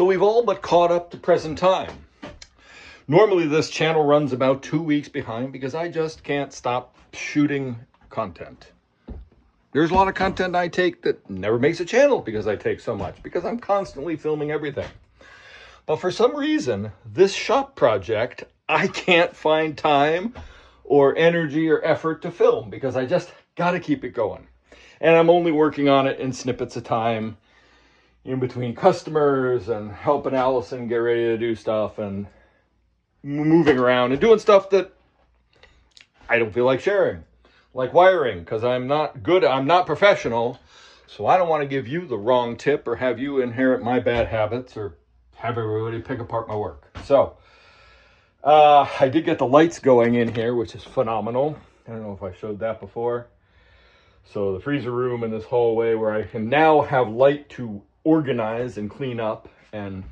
So we've all but caught up to present time. Normally this channel runs about 2 weeks behind because I just can't stop shooting content. There's a lot of content I take that never makes a channel because I take so much, because I'm constantly filming everything. But for some reason, this shop project, I can't find time or energy or effort to film because I just got to keep it going. And I'm only working on it in snippets of time in between customers and helping Allison get ready to do stuff and moving around and doing stuff that I don't feel like sharing, like wiring, because I'm not good, I'm not professional, so I don't want to give you the wrong tip or have you inherit my bad habits or have everybody pick apart my work. So I did get the lights going in here, which is phenomenal. I don't know if I showed that before. So the freezer room in this hallway where I can now have light to organize and clean up and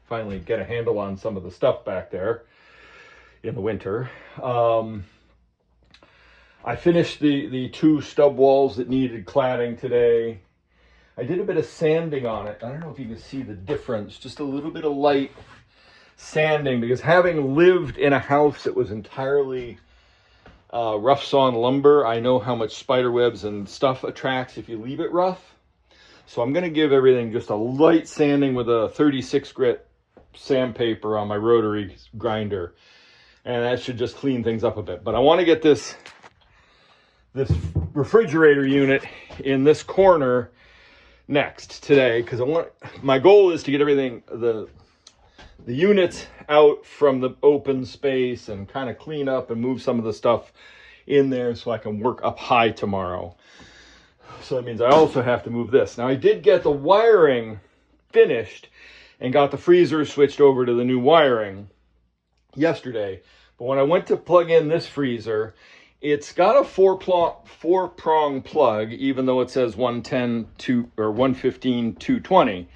finally get a handle on some of the stuff back there in the winter. I finished the 2 stub walls that needed cladding today. I did a bit of sanding on it. I don't know if you can see the difference, just a little bit of light sanding, because having lived in a house that was entirely rough sawn lumber, I know how much spider webs and stuff attracts if you leave it rough. So I'm going to give everything just a light sanding with a 36 grit sandpaper on my rotary grinder. And that should just clean things up a bit. But I want to get this refrigerator unit in this corner next today, because my goal is to get everything, the units out from the open space and kind of clean up and move some of the stuff in there so I can work up high tomorrow. So that means I also have to move this. Now I did get the wiring finished and got the freezer switched over to the new wiring yesterday. But when I went to plug in this freezer, it's got a four-prong plug, even though it says 110 or 115 220.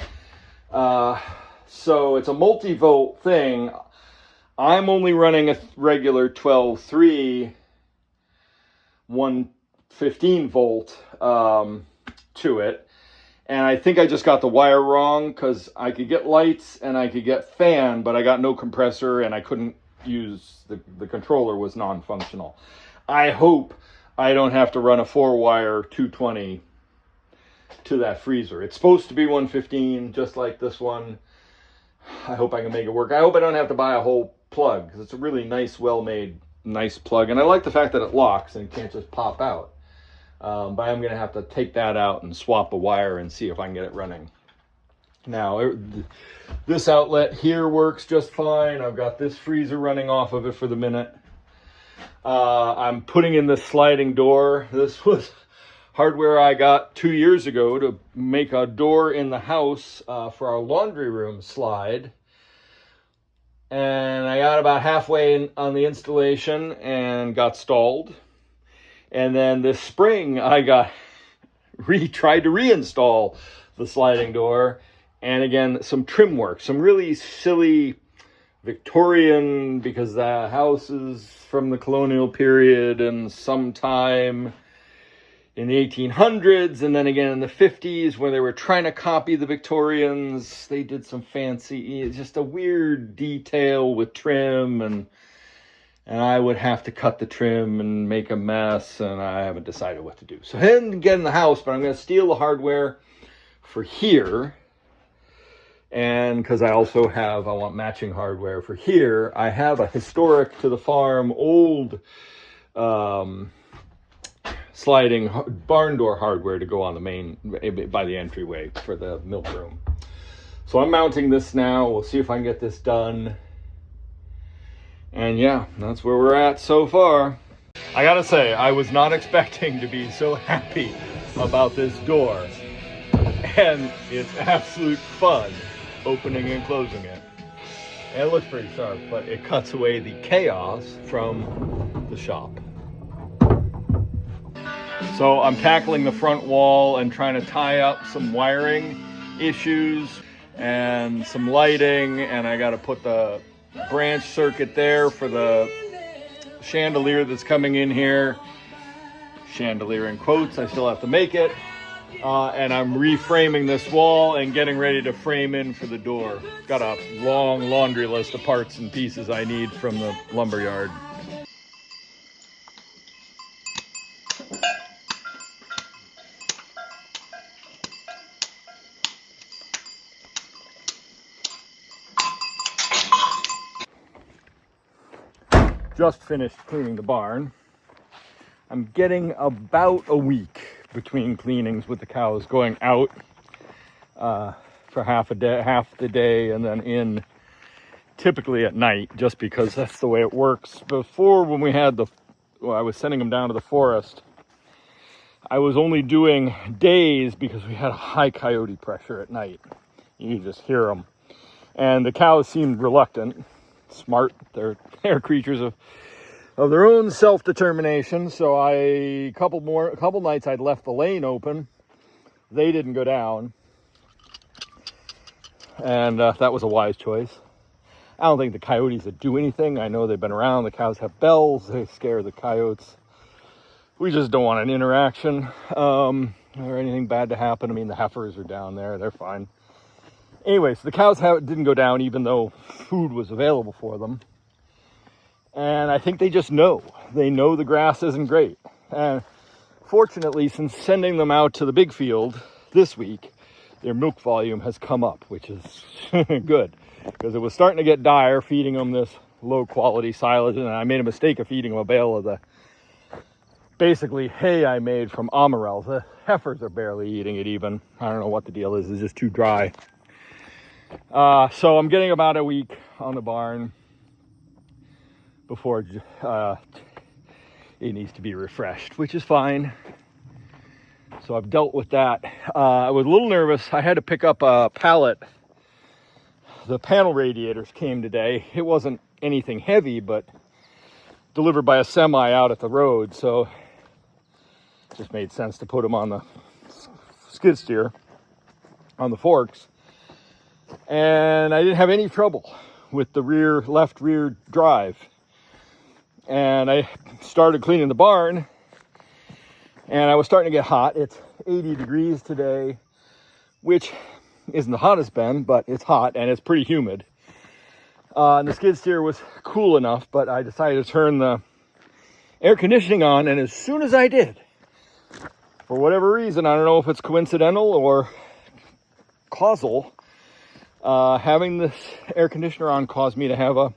So it's a multi-volt thing. I'm only running a regular 12.3 115 volt to it, and I think I just got the wire wrong, because I could get lights and I could get fan, but I got no compressor and I couldn't use the controller was non-functional. I hope I don't have to run a 4-wire 220 to that freezer. It's supposed to be 115, just like this one. I hope I can make it work. I hope I don't have to buy a whole plug, because it's a really nice, well-made, nice plug. And I like the fact that it locks and it can't just pop out. But I'm going to have to take that out and swap a wire and see if I can get it running. Now, this outlet here works just fine. I've got this freezer running off of it for the minute. I'm putting in this sliding door. This was hardware I got 2 years ago to make a door in the house for our laundry room slide. And I got about halfway on the installation and got stalled. And then this spring I tried to reinstall the sliding door. And again, some trim work, some really silly Victorian, because the house is from the colonial period and sometime in the 1800s, and then again in the 50s when they were trying to copy the Victorians. They did some fancy, just a weird detail with trim, and I would have to cut the trim and make a mess, and I haven't decided what to do. So I didn't get in the house, but I'm going to steal the hardware for here. And because I want matching hardware for here. I have a historic to the farm old sliding barn door hardware to go on the main, by the entryway for the milk room. So I'm mounting this now. We'll see if I can get this done. And yeah, that's where we're at so far. I gotta say, I was not expecting to be so happy about this door. And it's absolute fun opening and closing it. And it looks pretty sharp, but it cuts away the chaos from the shop. So I'm tackling the front wall and trying to tie up some wiring issues and some lighting, and I got to put the branch circuit there for the chandelier that's coming in here. Chandelier in quotes, I still have to make it. And I'm reframing this wall and getting ready to frame in for the door. Got a long laundry list of parts and pieces I need from the lumber yard. Just finished cleaning the barn. I'm getting about a week between cleanings with the cows, going out for half the day, and then in typically at night, just because that's the way it works. Before, when we had I was sending them down to the forest, I was only doing days because we had a high coyote pressure at night. You just hear them. And the cows seemed reluctant. Smart, they're creatures of their own self-determination. So a couple nights I'd left the lane open. They didn't go down, and that was a wise choice. I don't think the coyotes would do anything. I know they've been around. The cows have bells. They scare the coyotes. We just don't want an interaction or anything bad to happen. I mean, the heifers are down there. They're fine. Anyways, the cows didn't go down even though food was available for them. And I think they just know. They know the grass isn't great. And fortunately, since sending them out to the big field this week, their milk volume has come up, which is good. Because it was starting to get dire feeding them this low quality silage. And I made a mistake of feeding them a bale of the basically hay I made from Amarel. The heifers are barely eating it even. I don't know what the deal is. It's just too dry. So I'm getting about a week on the barn before it needs to be refreshed, which is fine. So I've dealt with that. I was a little nervous. I had to pick up a pallet. The panel radiators came today. It wasn't anything heavy, but delivered by a semi out at the road. So it just made sense to put them on the skid steer, on the forks. And I didn't have any trouble with the left rear drive. And I started cleaning the barn, and I was starting to get hot. It's 80 degrees today, which isn't the hottest been, but it's hot and it's pretty humid. And the skid steer was cool enough, but I decided to turn the air conditioning on, and as soon as I did, for whatever reason, I don't know if it's coincidental or causal, having this air conditioner on caused me to have a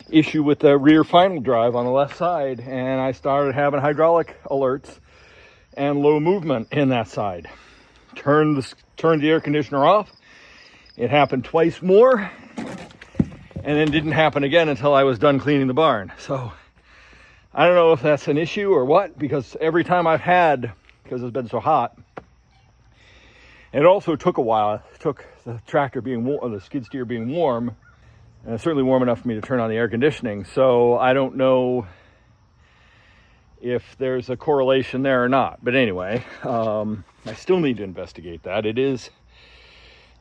issue with the rear final drive on the left side, and I started having hydraulic alerts and low movement in that side. Turned the air conditioner off. It happened twice more, and then didn't happen again until I was done cleaning the barn. So I don't know if that's an issue or what, because every time I've had, because it's been so hot, it also took a while. It took the tractor being warm, the skid steer being warm, and it's certainly warm enough for me to turn on the air conditioning. So I don't know if there's a correlation there or not. But anyway, I still need to investigate that. It is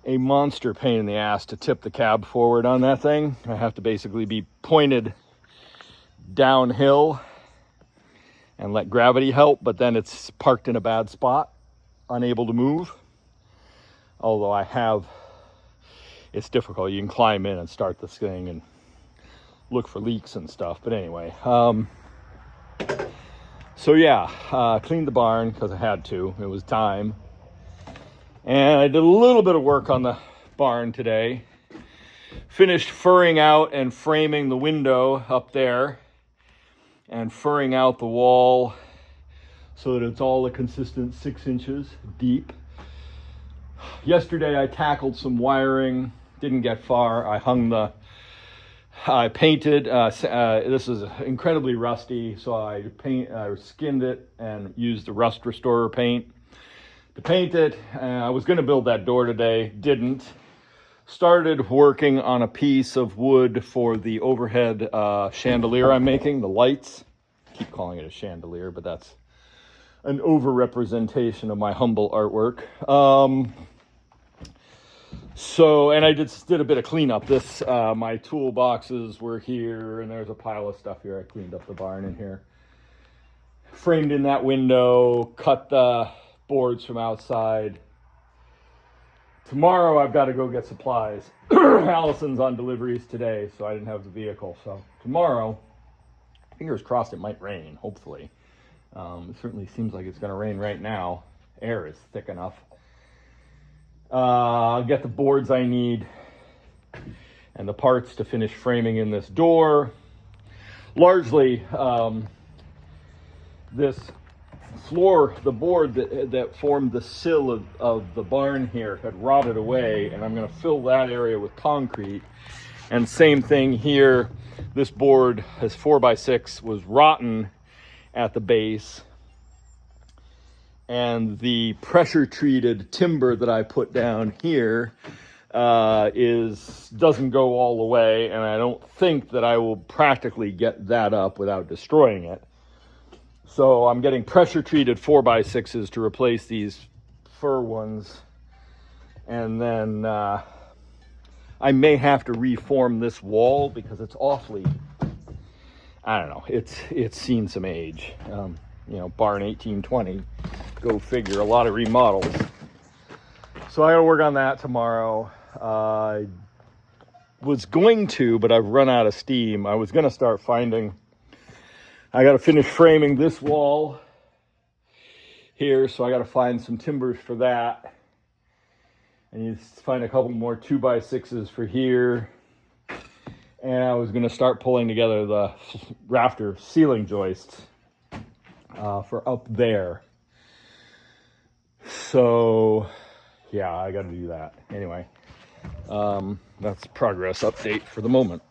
a monster pain in the ass to tip the cab forward on that thing. I have to basically be pointed downhill and let gravity help, but then it's parked in a bad spot, unable to move. Although it's difficult. You can climb in and start this thing and look for leaks and stuff. But anyway, so yeah, cleaned the barn because I had to. It was time. And I did a little bit of work on the barn today. Finished furring out and framing the window up there, and furring out the wall so that it's all a consistent 6 inches deep. Yesterday I tackled some wiring, didn't get far. I painted, this is incredibly rusty, so I skinned it and used the rust restorer paint to paint it. I was going to build that door today, didn't. Started working on a piece of wood for the overhead chandelier I'm making, the lights. I keep calling it a chandelier, but that's an over-representation of my humble artwork. And I did a bit of cleanup. My toolboxes were here, and there's a pile of stuff here. I cleaned up the barn in here. Framed in that window, cut the boards from outside. Tomorrow I've got to go get supplies. Allison's on deliveries today, so I didn't have the vehicle. So tomorrow, fingers crossed, it might rain, hopefully. It certainly seems like it's going to rain right now. Air is thick enough. I'll get the boards I need and the parts to finish framing in this door. Largely, this floor, the board that formed the sill of the barn here had rotted away, and I'm going to fill that area with concrete. And same thing here, this board, this 4x6, was rotten at the base, and the pressure treated timber that I put down here doesn't go all the way, and I don't think that I will practically get that up without destroying it. So I'm getting pressure treated 4x6s to replace these fir ones, and then I may have to reform this wall because it's awfully, I don't know, it's seen some age. You know, barn 1820, go figure, a lot of remodels. So I gotta work on that tomorrow. I was going to, but I've run out of steam. I was gonna start finding, I gotta finish framing this wall here, so I gotta find some timbers for that. I need to find a couple more 2x6s for here. And I was gonna start pulling together the rafter ceiling joists for up there. So yeah, I got to do that anyway. That's progress update for the moment.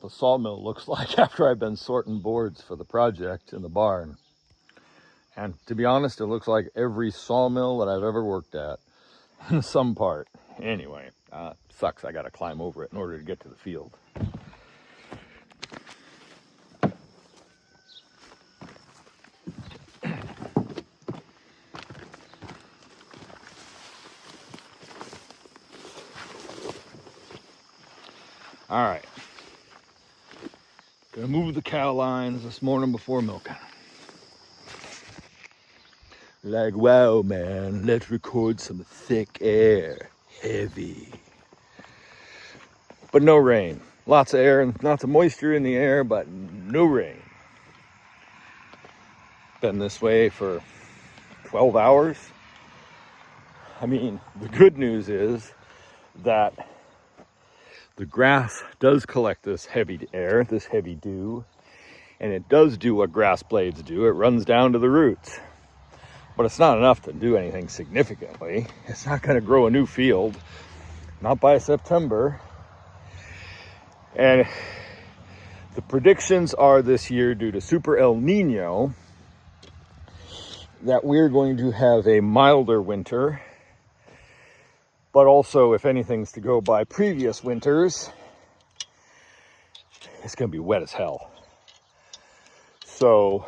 Sawmill looks like after I've been sorting boards for the project in the barn. And to be honest, it looks like every sawmill that I've ever worked at in some part. Anyway, sucks I gotta climb over it in order to get to the field. All right. Gonna move the cow lines this morning before milking. Like, wow, man, let's record some thick air. Heavy. But no rain. Lots of air and lots of moisture in the air, but no rain. Been this way for 12 hours. I mean, the good news is that the grass does collect this heavy air, this heavy dew, and it does do what grass blades do. It runs down to the roots. But it's not enough to do anything significantly. It's not going to grow a new field, not by September. And the predictions are this year, due to Super El Nino, that we're going to have a milder winter. But also, if anything's to go by previous winters, it's going to be wet as hell. So,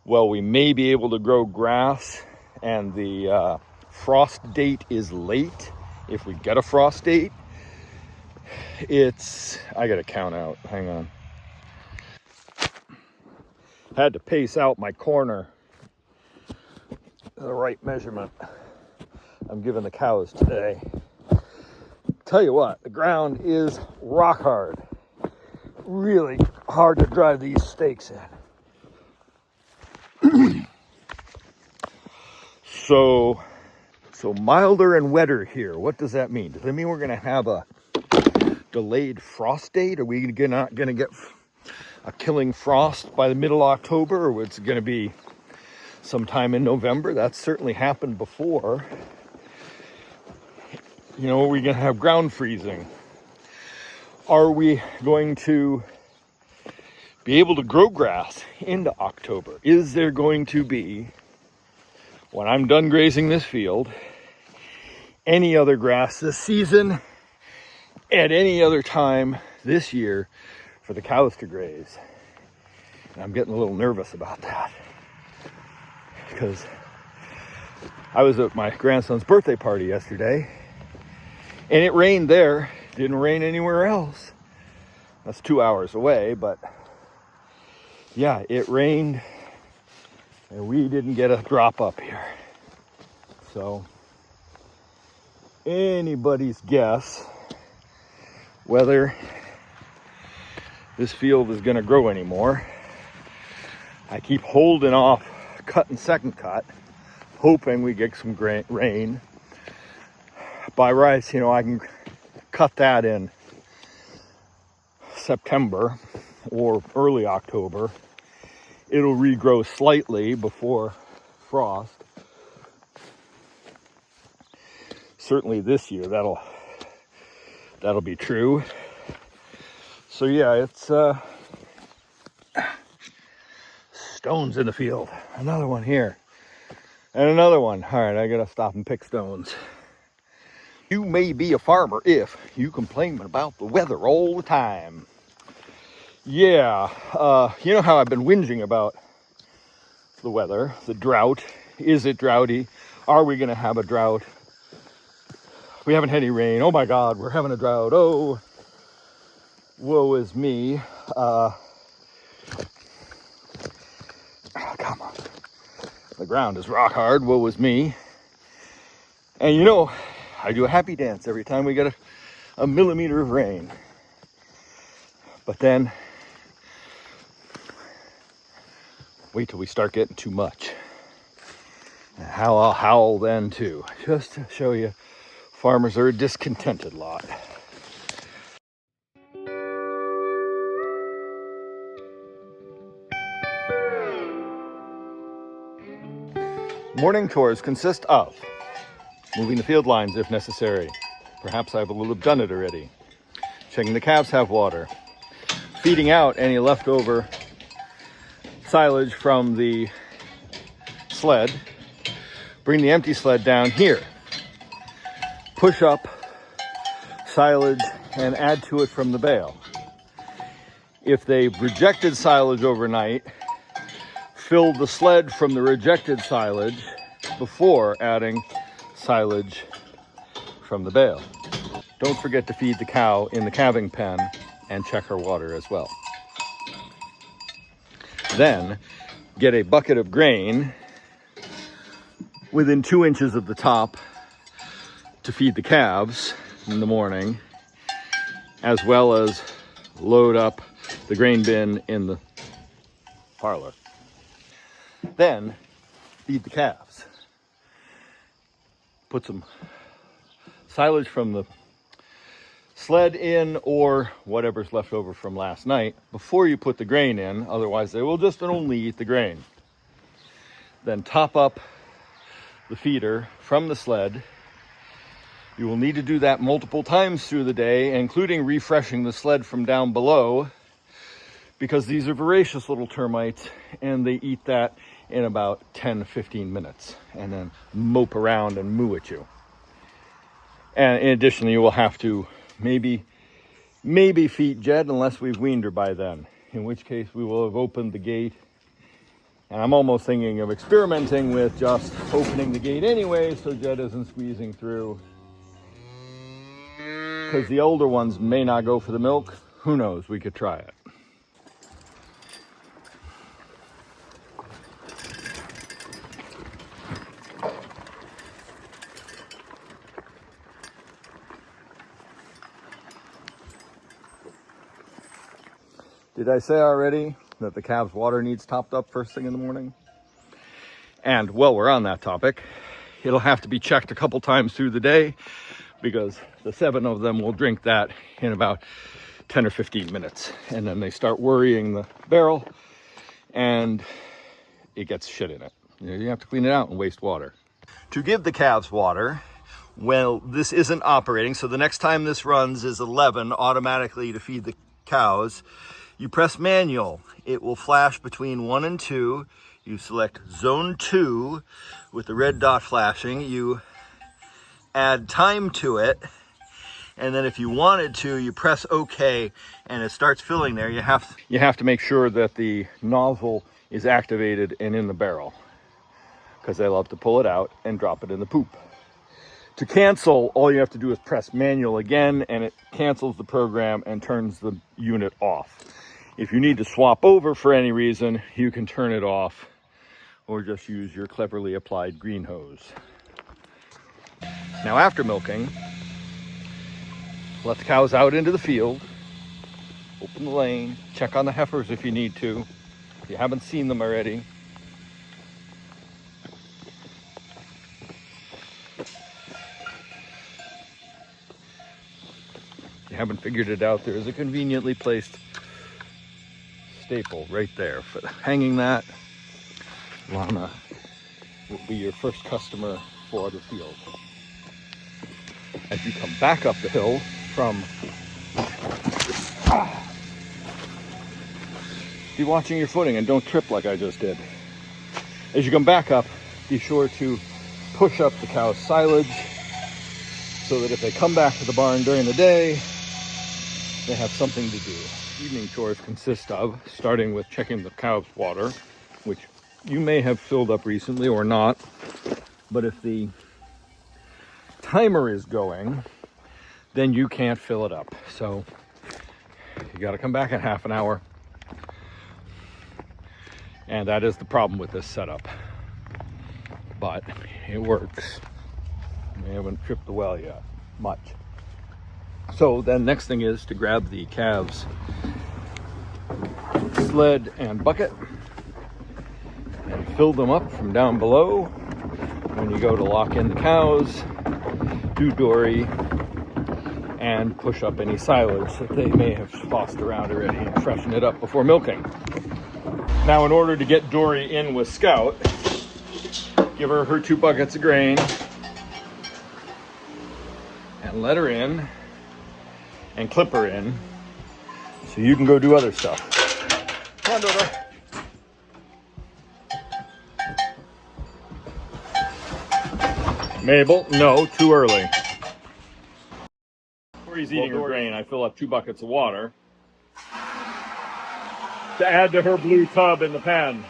well, we may be able to grow grass, and the frost date is late. If we get a frost date, I got to count out. Hang on. Had to pace out my corner. The right measurement I'm giving the cows today. Tell you what, the ground is rock hard. Really hard to drive these stakes in. So milder and wetter here. What does that mean? Does that mean we're going to have a delayed frost date? Are we not going to get a killing frost by the middle of October, or it's going to be sometime in November? That's certainly happened before. You know, are we going to have ground freezing? Are we going to be able to grow grass into October? Is there going to be, when I'm done grazing this field, any other grass this season at any other time this year for the cows to graze. And I'm getting a little nervous about that because I was at my grandson's birthday party yesterday and it rained there. Didn't rain anywhere else. That's 2 hours away, but yeah, it rained and we didn't get a drop up here. So anybody's guess whether this field is going to grow anymore. I keep holding off cutting second cut, hoping we get some rain. By rice, I can cut that in September or early October. It'll regrow slightly before frost. Certainly this year that'll be true. So yeah, it's stones in the field. Another one here. And another one. All right, I gotta stop and pick stones. You may be a farmer if you complain about the weather all the time. Yeah, you know how I've been whinging about the weather, the drought. Is it droughty? Are we gonna have a drought? We haven't had any rain. Oh my God, we're having a drought. Oh, woe is me. Oh, come on. The ground is rock hard. Woe is me. And I do a happy dance every time we get a millimeter of rain. But then, wait till we start getting too much. And I'll howl then too, just to show you farmers are a discontented lot. Morning chores consist of moving the field lines if necessary. Perhaps I will have done it already. Checking the calves have water. Feeding out any leftover silage from the sled. Bring the empty sled down here. Push up silage and add to it from the bale. If they've rejected silage overnight, fill the sled from the rejected silage before adding silage from the bale. Don't forget to feed the cow in the calving pen and check her water as well. Then get a bucket of grain within 2 inches of the top to feed the calves in the morning, as well as load up the grain bin in the parlor. Then feed the calves. Put some silage from the sled in or whatever's left over from last night before you put the grain in, otherwise they will just only eat the grain. Then top up the feeder from the sled. You will need to do that multiple times through the day, including refreshing the sled from down below, because these are voracious little termites and they eat that in about 10-15 minutes and then mope around and moo at you. And in addition, you will have to maybe feed Jed unless we've weaned her by then, in which case we will have opened the gate. And I'm almost thinking of experimenting with just opening the gate anyway so Jed isn't squeezing through, because the older ones may not go for the milk. Who knows? We could try it. Did I say already that the calves' water needs topped up first thing in the morning? And while we're on that topic, it'll have to be checked a couple times through the day, because the 7 of them will drink that in about 10 or 15 minutes. And then they start worrying the barrel and it gets shit in it. You have to clean it out and waste water. To give the calves water, well, this isn't operating, so the next time this runs is 11 automatically to feed the cows. You press manual. It will flash between 1 and 2. You select zone 2 with the red dot flashing. You add time to it, And then if you wanted to, you press OK and it starts filling there. You have to make sure that the nozzle is activated and in the barrel, because they love to pull it out and drop it in the poop. To cancel, all you have to do is press manual again, and it cancels the program and turns the unit off. If you need to swap over for any reason, you can turn it off or just use your cleverly applied green hose. Now after milking, let the cows out into the field, open the lane, check on the heifers if you need to, if you haven't seen them already. If you haven't figured it out, there is a conveniently placed staple right there. For hanging that, Lana will be your first customer for the field. As you come back up the hill from... Be watching your footing and don't trip like I just did. As you come back up, be sure to push up the cow's silage so that if they come back to the barn during the day, they have something to do. Evening chores consist of starting with checking the cow's water, which you may have filled up recently or not, but if the timer is going, then you can't fill it up. So you got to come back in half an hour. And that is the problem with this setup. But it works. We haven't tripped the well yet, much. So then next thing is to grab the calves' sled and bucket and fill them up from down below. When you go to lock in the cows, do dory and push up any silage that they may have tossed around already and freshen it up before milking. Now, in order to get Dory in with Scout, give her her 2 buckets of grain and let her in and clip her in so you can go do other stuff. Come on, Dory. Mabel, no, too early. Dory's eating her grain. I fill up 2 buckets of water to add to her blue tub in the pen.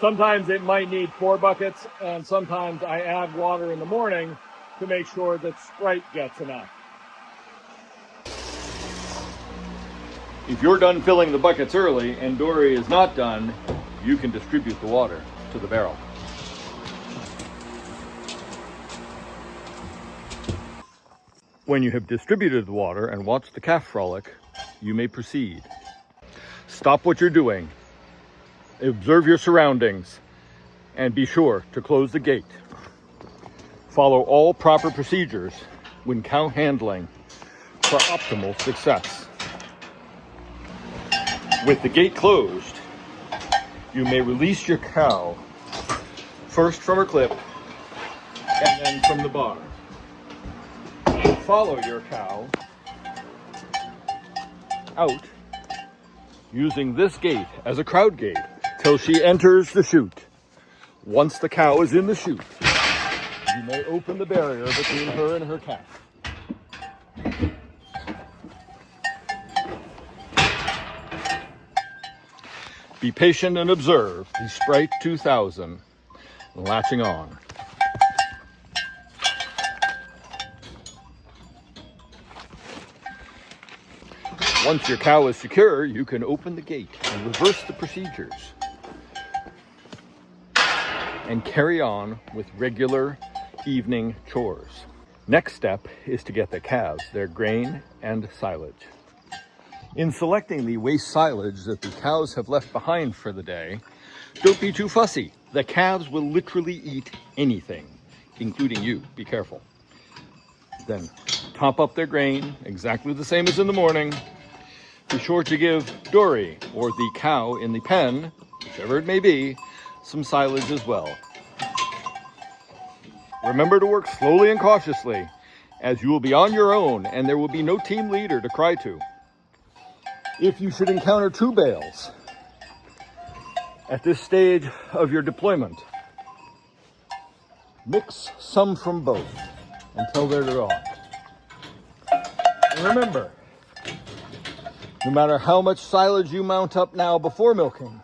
Sometimes it might need 4 buckets, and sometimes I add water in the morning to make sure that Sprite gets enough. If you're done filling the buckets early and Dory is not done, you can distribute the water to the barrel. When you have distributed the water and watched the calf frolic, you may proceed. Stop what you're doing, observe your surroundings, and be sure to close the gate. Follow all proper procedures when cow handling for optimal success. With the gate closed, you may release your cow, first from her clip and then from the bar. Follow your cow out using this gate as a crowd gate till she enters the chute. Once the cow is in the chute, you may open the barrier between her and her calf. Be patient and observe the Sprite 2000 latching on. Once your cow is secure, you can open the gate and reverse the procedures and carry on with regular evening chores. Next step is to get the calves their grain and silage. In selecting the waste silage that the cows have left behind for the day, don't be too fussy. The calves will literally eat anything, including you. Be careful. Then top up their grain exactly the same as in the morning. Be sure to give Dory, or the cow in the pen, whichever it may be, some silage as well. Remember to work slowly and cautiously, as you will be on your own and there will be no team leader to cry to. If you should encounter 2 bales at this stage of your deployment, mix some from both until they're gone. And remember, no matter how much silage you mount up now before milking,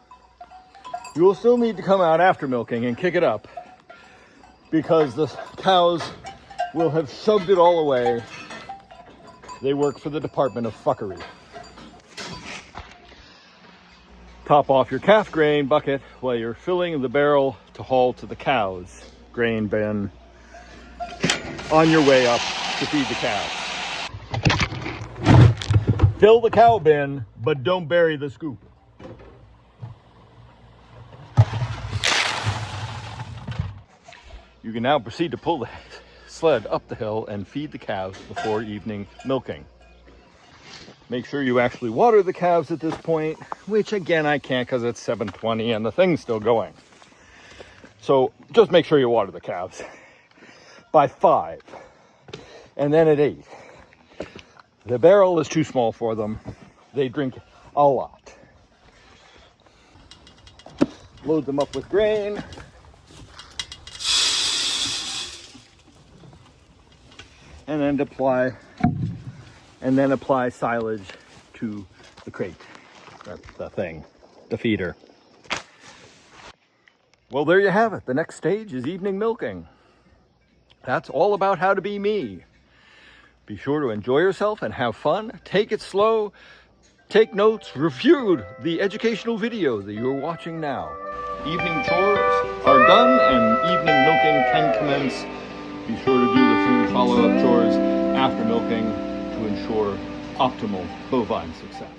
you will still need to come out after milking and kick it up, because the cows will have shoved it all away. They work for the Department of Fuckery. Top off your calf grain bucket while you're filling the barrel to haul to the cows' grain bin on your way up to feed the cows. Fill the cow bin, but don't bury the scoop. You can now proceed to pull the sled up the hill and feed the cows before evening milking. Make sure you actually water the calves at this point, which again I can't because it's 7:20 and the thing's still going. So just make sure you water the calves by 5 and then at 8. The barrel is too small for them. They drink a lot. Load them up with grain. And then apply silage to the crate, the feeder. Well, there you have it. The next stage is evening milking. That's all about how to be me. Be sure to enjoy yourself and have fun. Take it slow. Take notes. Review the educational video that you're watching now. Evening chores are done and evening milking can commence. Be sure to do the food follow-up chores after milking to ensure optimal bovine success.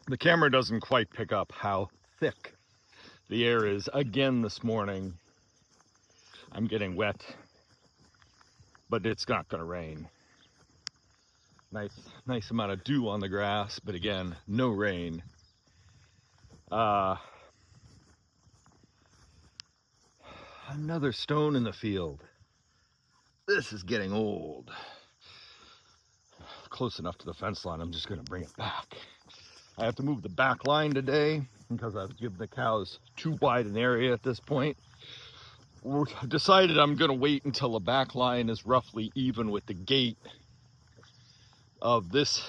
The camera doesn't quite pick up how thick the air is again this morning. I'm getting wet, but it's not going to rain. Nice amount of dew on the grass, but again, no rain. Another stone in the field. This is getting old. Close enough to the fence line, I'm just going to bring it back. I have to move the back line today because I've given the cows too wide an area at this point. I've decided I'm going to wait until the back line is roughly even with the gate of this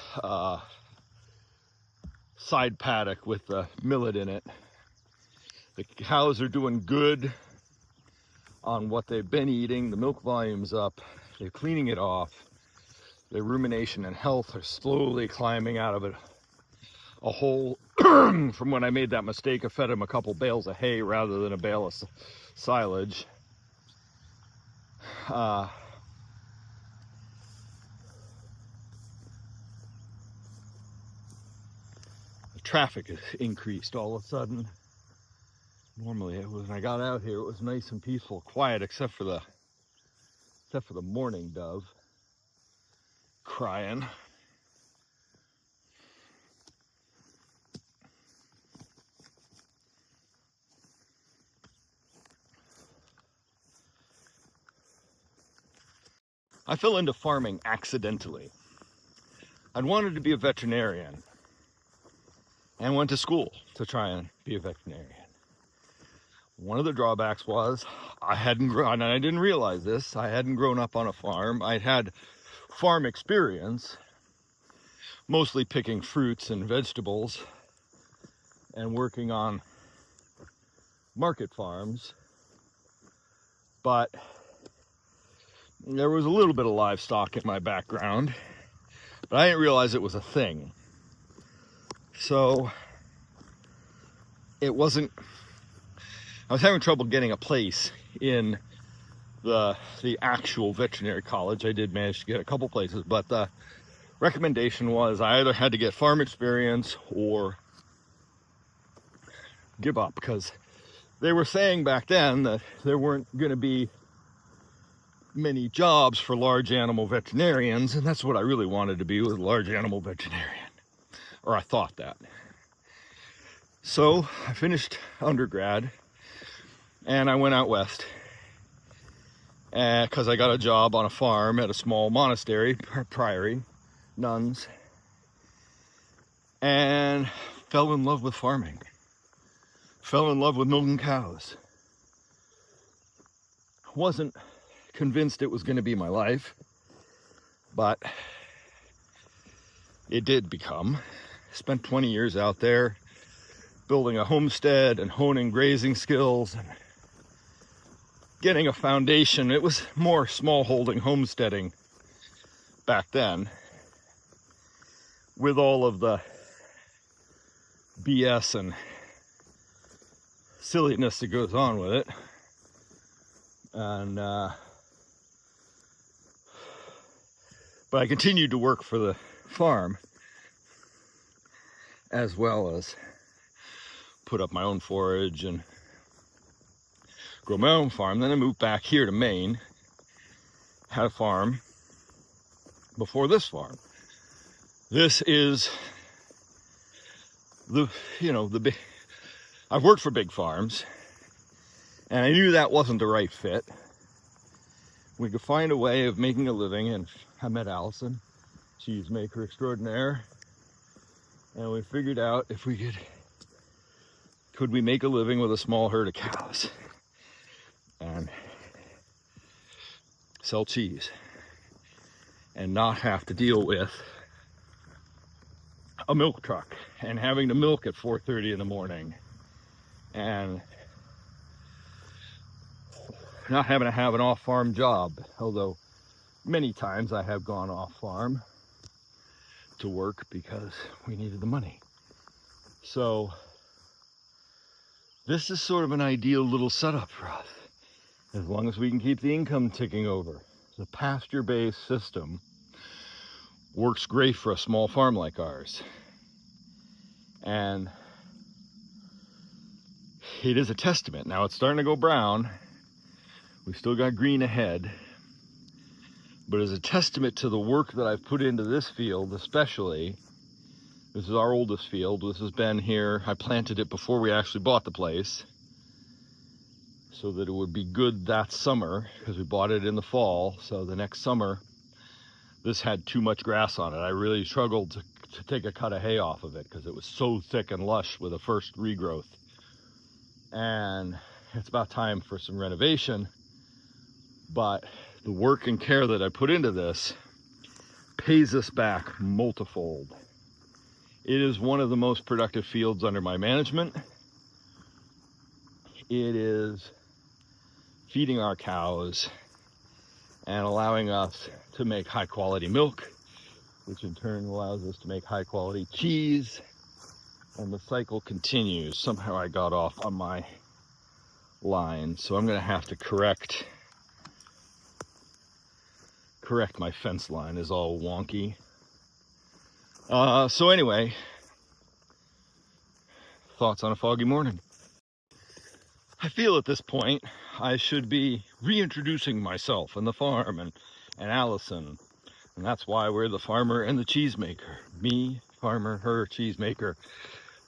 side paddock with the millet in it. The cows are doing good on what they've been eating. The milk volume's up. They're cleaning it off. Their rumination and health are slowly climbing out of it. A hole from when I made that mistake of fed him a couple bales of hay rather than a bale of silage. The traffic has increased all of a sudden. Normally, when I got out here, it was nice and peaceful, quiet, except for the mourning dove crying. I fell into farming accidentally. I'd wanted to be a veterinarian and went to school to try and be a veterinarian. One of the drawbacks was I didn't realize this, I hadn't grown up on a farm. I'd had farm experience, mostly picking fruits and vegetables and working on market farms, but there was a little bit of livestock in my background, but I didn't realize it was a thing. So I was having trouble getting a place in the actual veterinary college. I did manage to get a couple places, but the recommendation was I either had to get farm experience or give up, because they were saying back then that there weren't going to be many jobs for large animal veterinarians, and that's what I really wanted to be, was a large animal veterinarian, or I thought that. So I finished undergrad and I went out west because I got a job on a farm at a small monastery, priory, nuns, and fell in love with farming. Fell in love with milking cows. Wasn't convinced it was going to be my life, but it did become. Spent 20 years out there building a homestead and honing grazing skills and getting a foundation. It was more smallholding homesteading back then, with all of the BS and silliness that goes on with it. And but I continued to work for the farm, as well as put up my own forage and grow my own farm. Then I moved back here to Maine, had a farm before this farm. This is the big, I've worked for big farms, and I knew that wasn't the right fit. We could find a way of making a living, and I met Allison, cheesemaker extraordinaire, and we figured out if we could we make a living with a small herd of cows and sell cheese and not have to deal with a milk truck and having to milk at 4:30 in the morning and not having to have an off-farm job, although many times I have gone off-farm to work because we needed the money. So this is sort of an ideal little setup for us, as long as we can keep the income ticking over. The pasture-based system works great for a small farm like ours. And it is a testament. Now it's starting to go brown. We still got green ahead. But as a testament to the work that I've put into this field, especially, this is our oldest field. This has been here. I planted it before we actually bought the place, so that it would be good that summer, because we bought it in the fall. So the next summer, this had too much grass on it. I really struggled to take a cut of hay off of it because it was so thick and lush with the first regrowth. And it's about time for some renovation. But the work and care that I put into this pays us back multifold. It is one of the most productive fields under my management. It is feeding our cows and allowing us to make high quality milk, which in turn allows us to make high quality cheese, and the cycle continues. Somehow I got off on my line, so I'm gonna have to correct my fence line is all wonky. So anyway, thoughts on a foggy morning. I feel at this point I should be reintroducing myself and the farm and Allison. And that's why we're the farmer and the cheesemaker. Me, farmer, her, cheesemaker.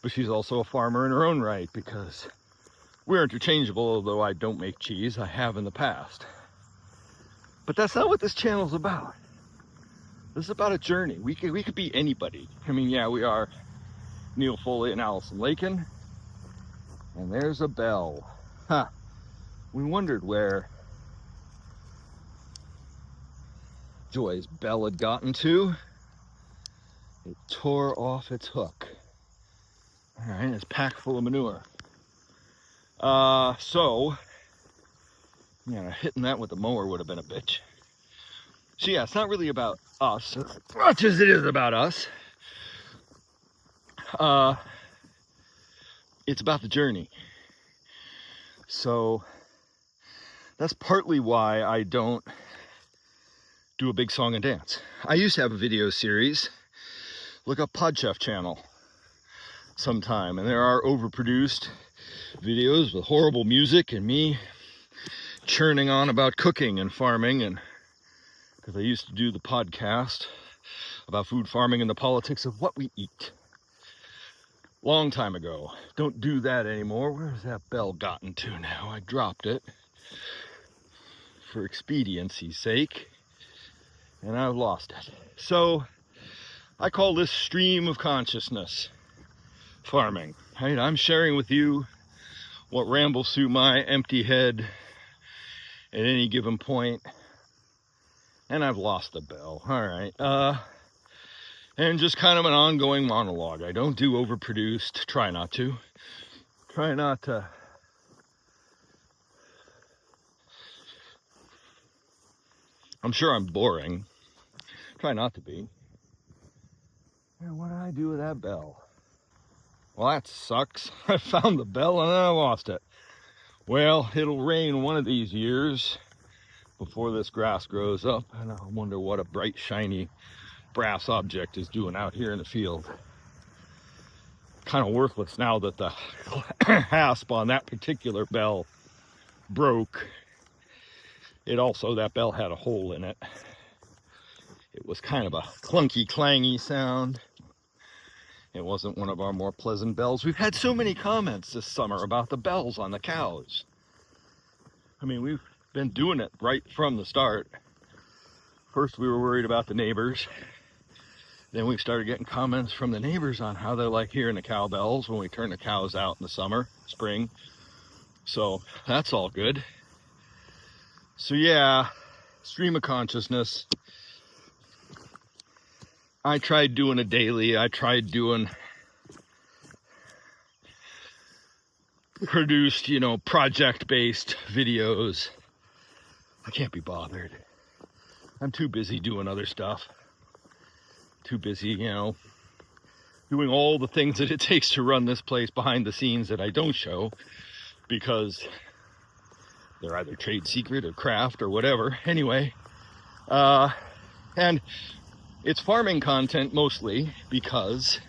But she's also a farmer in her own right, because we're interchangeable, although I don't make cheese. I have in the past. But that's not what this channel's about. This is about a journey. We could be anybody. I mean, yeah, we are Neil Foley and Allison Lakin. And there's a bell. Huh. We wondered where Joy's bell had gotten to. It tore off its hook. All right, it's packed full of manure. So, yeah, hitting that with the mower would have been a bitch. So yeah, it's not really about us as much as it is about us. It's about the journey. So that's partly why I don't do a big song and dance. I used to have a video series. Look up Podchef channel sometime, and there are overproduced videos with horrible music and me churning on about cooking and farming, and because I used to do the podcast about food, farming, and the politics of what we eat. Long time ago. Don't do that anymore. Where's that bell gotten to now? I dropped it. for expediency's sake, and I've lost it. So I call this stream of consciousness farming. Right? I'm sharing with you what rambles through my empty head at any given point, and I've lost the bell. All right. And just kind of an ongoing monologue. I don't do overproduced. Try not to. Try not to. I'm sure I'm boring. Try not to be. And what did I do with that bell? Well, that sucks. I found the bell and then I lost it. Well, it'll rain one of these years before this grass grows up, and I wonder what a bright, shiny brass object is doing out here in the field. Kind of worthless now that the hasp on that particular bell broke. That bell had a hole in it. It was kind of a clunky, clangy sound. It wasn't one of our more pleasant bells. We've had so many comments this summer about the bells on the cows. I mean, we've been doing it right from the start. First, we were worried about the neighbors. Then we started getting comments from the neighbors on how they like hearing the cowbells when we turn the cows out in the summer, spring. So that's all good. So yeah, stream of consciousness. I tried doing a daily. I tried doing produced, project-based videos. I can't be bothered. I'm too busy doing other stuff. Too busy, doing all the things that it takes to run this place behind the scenes that I don't show because they're either trade secret or craft or whatever. Anyway, and it's farming content mostly because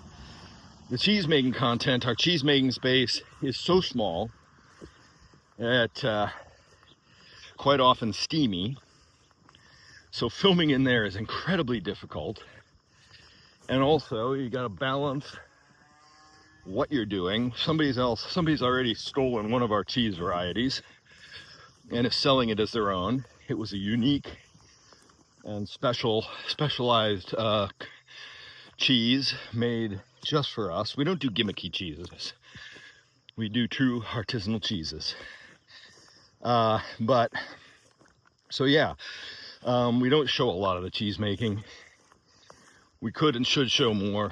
the cheese making content, our cheese making space is so small that quite often steamy. So filming in there is incredibly difficult. And also, you got to balance what you're doing. Somebody's already stolen one of our cheese varieties and is selling it as their own. It was a unique and specialized cheese made just for us. We don't do gimmicky cheeses. We do true artisanal cheeses. We don't show a lot of the cheese making. We could and should show more.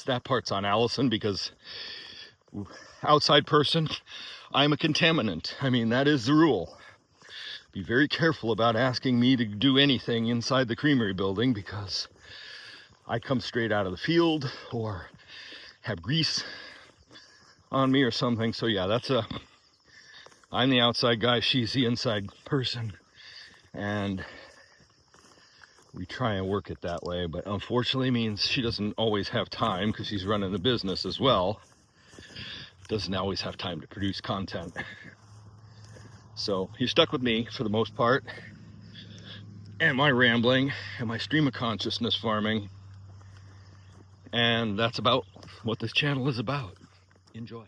That part's on Allison because outside person, I'm a contaminant. I mean, that is the rule. Be very careful about asking me to do anything inside the creamery building because I come straight out of the field or have grease on me or something. So yeah, I'm the outside guy, she's the inside person. And we try and work it that way, but unfortunately means she doesn't always have time because she's running the business as well. Doesn't always have time to produce content. So you're stuck with me for the most part, and my rambling, and my stream of consciousness farming, and that's about what this channel is about. Enjoy.